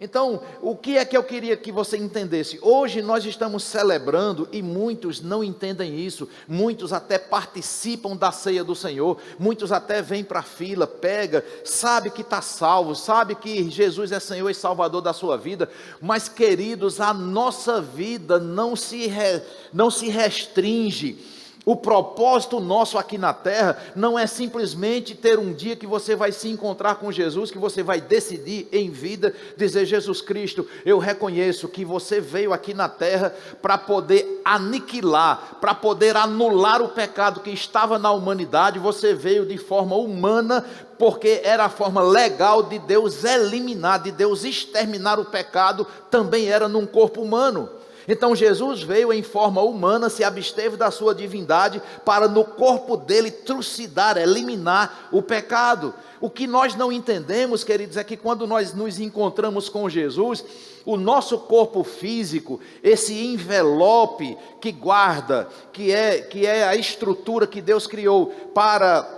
Então, o que é que eu queria que você entendesse? Hoje nós estamos celebrando, e muitos não entendem isso, muitos até participam da ceia do Senhor, muitos até vêm para a fila, pega, sabe que está salvo, sabe que Jesus é Senhor e Salvador da sua vida, mas queridos, a nossa vida não se restringe. O propósito nosso aqui na terra não é simplesmente ter um dia que você vai se encontrar com Jesus, que você vai decidir em vida, dizer: Jesus Cristo, eu reconheço que você veio aqui na terra para poder aniquilar, para poder anular o pecado que estava na humanidade. Você veio de forma humana, porque era a forma legal de Deus eliminar, de Deus exterminar o pecado, também era num corpo humano. Então Jesus veio em forma humana, se absteve da sua divindade, para no corpo dele trucidar, eliminar o pecado. O que nós não entendemos, queridos, é que quando nós nos encontramos com Jesus, o nosso corpo físico, esse envelope que guarda, que é a estrutura que Deus criou para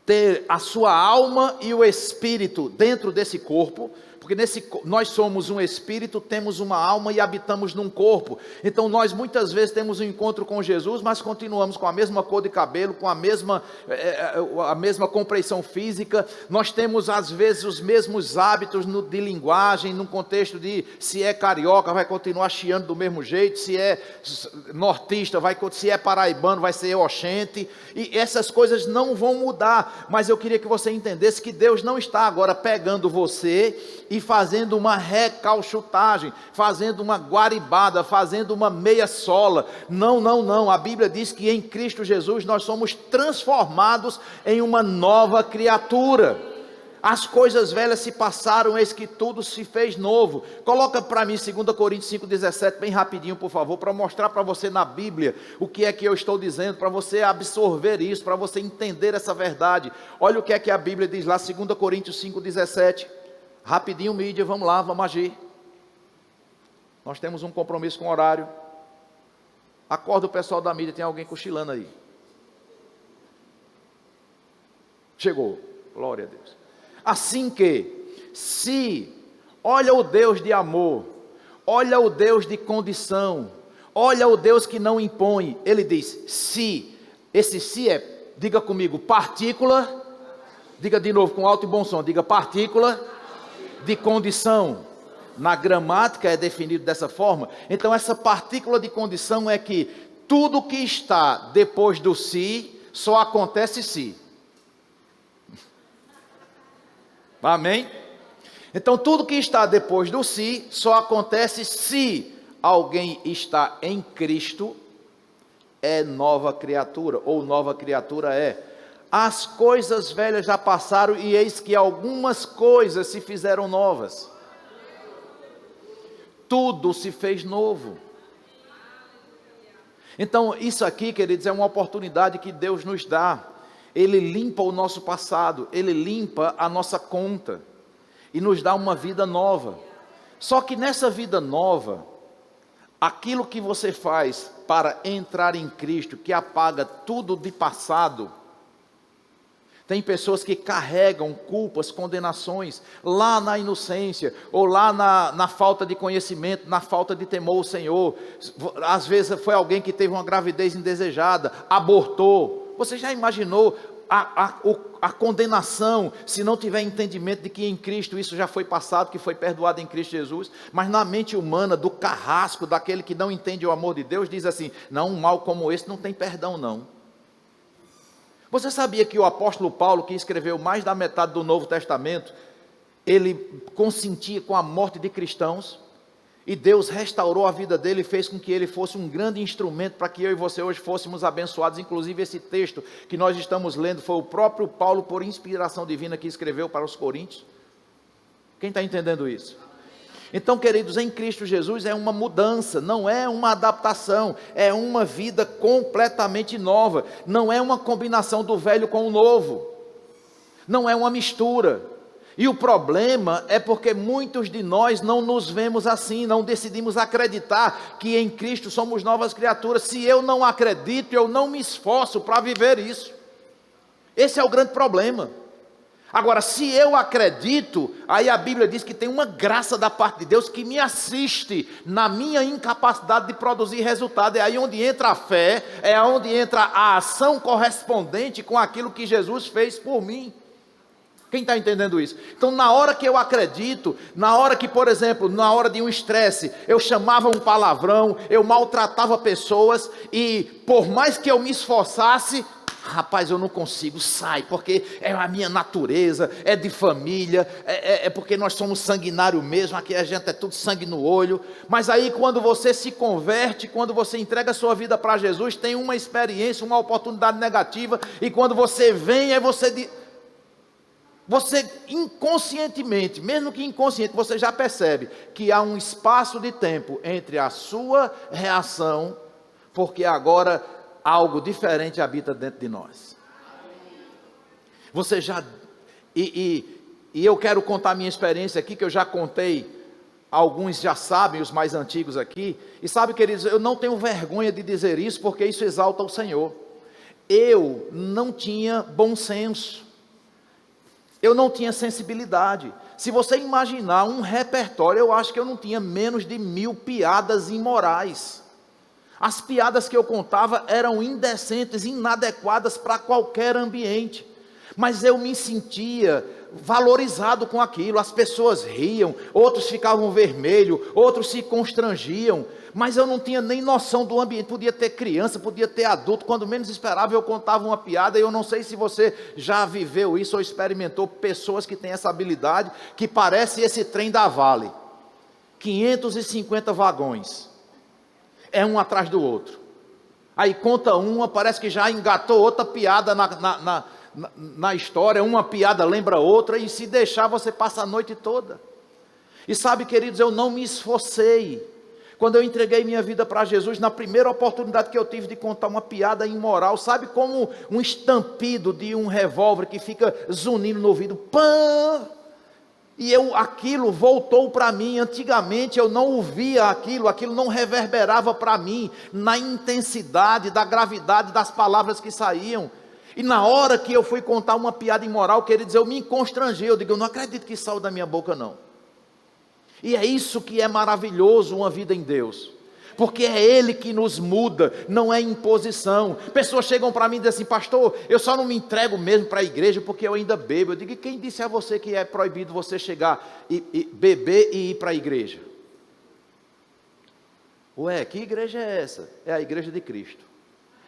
ter a sua alma e o espírito dentro desse corpo, porque nós somos um espírito, temos uma alma e habitamos num corpo. Então nós muitas vezes temos um encontro com Jesus, mas continuamos com a mesma cor de cabelo, com a mesma compleição física. Nós temos às vezes os mesmos hábitos de linguagem, num contexto de, se é carioca vai continuar chiando do mesmo jeito, se é nortista, se é paraibano vai ser oxente, e essas coisas não vão mudar. Mas eu queria que você entendesse que Deus não está agora pegando você e fazendo uma recalchutagem, fazendo uma guaribada, fazendo uma meia sola. Não, a Bíblia diz que em Cristo Jesus nós somos transformados em uma nova criatura. As coisas velhas se passaram, eis que tudo se fez novo. Coloca para mim 2 Coríntios 5,17, bem rapidinho, por favor, para mostrar para você na Bíblia o que é que eu estou dizendo, para você absorver isso, para você entender essa verdade. Olha o que é que a Bíblia diz lá, 2 Coríntios 5,17. Rapidinho, mídia, vamos lá, vamos agir. Nós temos um compromisso com o horário. Acorda o pessoal da mídia, tem alguém cochilando aí. Chegou, glória a Deus. Assim que, olha o Deus de amor, olha o Deus de condição, olha o Deus que não impõe. Ele diz, se, esse se é, diga comigo, partícula, diga de novo com alto e bom som, diga partícula de condição. Na gramática é definido dessa forma. Então essa partícula de condição é que tudo que está depois do se, só acontece se. Amém? Então tudo que está depois do se, só acontece se alguém está em Cristo, é nova criatura, ou nova criatura é. As coisas velhas já passaram e eis que algumas coisas se fizeram novas. Tudo se fez novo. Então isso aqui, queridos, é uma oportunidade que Deus nos dá. Ele limpa o nosso passado, Ele limpa a nossa conta e nos dá uma vida nova. Só que nessa vida nova, aquilo que você faz para entrar em Cristo, que apaga tudo de passado. Tem pessoas que carregam culpas, condenações, lá na inocência, ou lá na falta de conhecimento, na falta de temor ao Senhor. Às vezes foi alguém que teve uma gravidez indesejada, abortou. Você já imaginou a condenação, se não tiver entendimento de que em Cristo isso já foi passado, que foi perdoado em Cristo Jesus? Mas na mente humana, do carrasco, daquele que não entende o amor de Deus, diz assim, não, um mal como esse não tem perdão não. Você sabia que o apóstolo Paulo, que escreveu mais da metade do Novo Testamento, ele consentia com a morte de cristãos, e Deus restaurou a vida dele e fez com que ele fosse um grande instrumento para que eu e você hoje fôssemos abençoados. Inclusive esse texto que nós estamos lendo, foi o próprio Paulo, por inspiração divina, que escreveu para os Coríntios. Quem está entendendo isso? Então, queridos, em Cristo Jesus é uma mudança, não é uma adaptação, é uma vida completamente nova, não é uma combinação do velho com o novo, não é uma mistura. E o problema é porque muitos de nós não nos vemos assim, não decidimos acreditar que em Cristo somos novas criaturas. Se eu não acredito, eu não me esforço para viver isso. Esse é o grande problema. Agora, se eu acredito, aí a Bíblia diz que tem uma graça da parte de Deus que me assiste na minha incapacidade de produzir resultado. É aí onde entra a fé, é onde entra a ação correspondente com aquilo que Jesus fez por mim. Quem está entendendo isso? Então, na hora que eu acredito, na hora que, por exemplo, na hora de um estresse, eu chamava um palavrão, eu maltratava pessoas, e por mais que eu me esforçasse, rapaz, eu não consigo, sai, porque é a minha natureza, é de família, é porque nós somos sanguinários mesmo, aqui a gente é tudo sangue no olho. Mas aí quando você se converte, quando você entrega a sua vida para Jesus, tem uma experiência, uma oportunidade negativa, e quando você vem, aí você inconscientemente, mesmo que inconsciente, você já percebe que há um espaço de tempo entre a sua reação, porque agora algo diferente habita dentro de nós. Você já... E eu quero contar a minha experiência aqui, que eu já contei, alguns já sabem, os mais antigos aqui. E sabe, queridos, eu não tenho vergonha de dizer isso, porque isso exalta o Senhor. Eu não tinha bom senso. Eu não tinha sensibilidade. Se você imaginar um repertório, eu acho que eu não tinha menos de 1000 piadas imorais. As piadas que eu contava eram indecentes, inadequadas para qualquer ambiente, mas eu me sentia valorizado com aquilo. As pessoas riam, outros ficavam vermelhos, outros se constrangiam, mas eu não tinha nem noção do ambiente. Podia ter criança, podia ter adulto, quando menos esperava eu contava uma piada. E eu não sei se você já viveu isso ou experimentou pessoas que têm essa habilidade, que parece esse trem da Vale, 550 vagões, é um atrás do outro. Aí conta uma, parece que já engatou outra piada na história, uma piada lembra outra, e se deixar você passa a noite toda. E sabe, queridos, eu não me esforcei. Quando eu entreguei minha vida para Jesus, na primeira oportunidade que eu tive de contar uma piada imoral, sabe como um estampido de um revólver que fica zunindo no ouvido, pã! E aquilo voltou para mim. Antigamente eu não ouvia aquilo não reverberava para mim, na intensidade, da gravidade das palavras que saíam. E na hora que eu fui contar uma piada imoral, queridos, eu me constrangi, eu digo, eu não acredito que saiu da minha boca não. E é isso que é maravilhoso, uma vida em Deus, porque é Ele que nos muda, não é imposição. Pessoas chegam para mim e dizem assim, pastor, eu só não me entrego mesmo para a igreja porque eu ainda bebo. Eu digo, e quem disse a você que é proibido você chegar e beber e ir para a igreja? Ué, que igreja é essa? É a igreja de Cristo.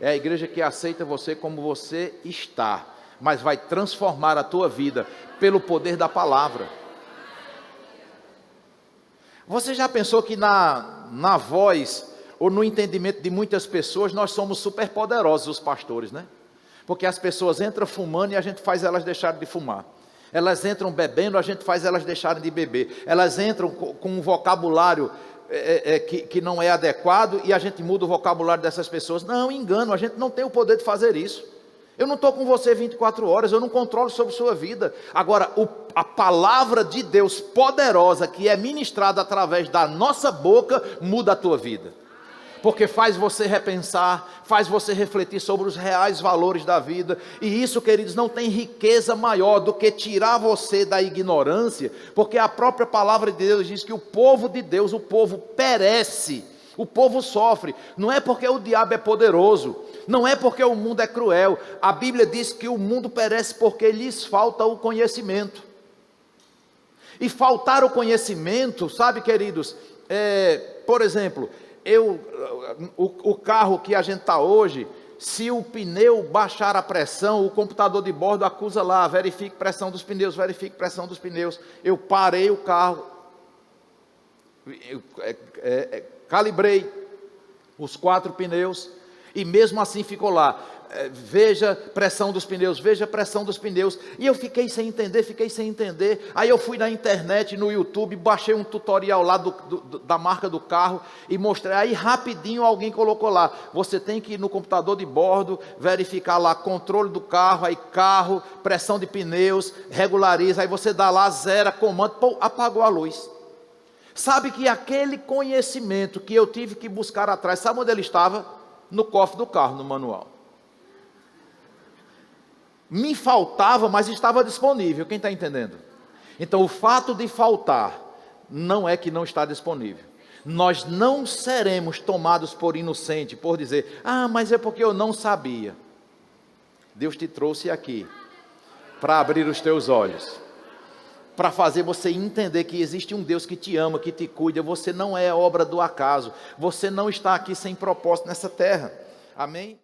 É a igreja que aceita você como você está, mas vai transformar a tua vida pelo poder da palavra. Você já pensou que na voz ou no entendimento de muitas pessoas nós somos super poderosos, os pastores, né? Porque as pessoas entram fumando e a gente faz elas deixarem de fumar. Elas entram bebendo, a gente faz elas deixarem de beber. Elas entram com um vocabulário que não é adequado e a gente muda o vocabulário dessas pessoas. Não, engano, a gente não tem o poder de fazer isso. Eu não estou com você 24 horas, eu não controlo sobre sua vida. Agora, a palavra de Deus poderosa que é ministrada através da nossa boca, muda a tua vida. Porque faz você repensar, faz você refletir sobre os reais valores da vida. E isso, queridos, não tem riqueza maior do que tirar você da ignorância. Porque a própria palavra de Deus diz que o povo de Deus, o povo perece. O povo sofre, não é porque o diabo é poderoso, não é porque o mundo é cruel. A Bíblia diz que o mundo perece porque lhes falta o conhecimento. E faltar o conhecimento, sabe, queridos, por exemplo, o carro que a gente está hoje, se o pneu baixar a pressão, o computador de bordo acusa lá, verifique pressão dos pneus, verifique pressão dos pneus. Eu parei o carro, calibrei os 4 pneus, e mesmo assim ficou lá, veja pressão dos pneus, veja pressão dos pneus, e eu fiquei sem entender, aí eu fui na internet, no YouTube, baixei um tutorial lá da marca do carro, e mostrei, aí rapidinho alguém colocou lá, você tem que ir no computador de bordo, verificar lá, controle do carro, aí carro, pressão de pneus, regulariza, aí você dá lá, zera, comando, pô, apagou a luz. Sabe que aquele conhecimento que eu tive que buscar atrás, sabe onde ele estava? No cofre do carro, no manual. Me faltava, mas estava disponível. Quem está entendendo? Então, o fato de faltar não é que não está disponível. Nós não seremos tomados por inocente, por dizer, mas é porque eu não sabia. Deus te trouxe aqui para abrir os teus olhos, para fazer você entender que existe um Deus que te ama, que te cuida. Você não é obra do acaso, você não está aqui sem propósito nessa terra. Amém?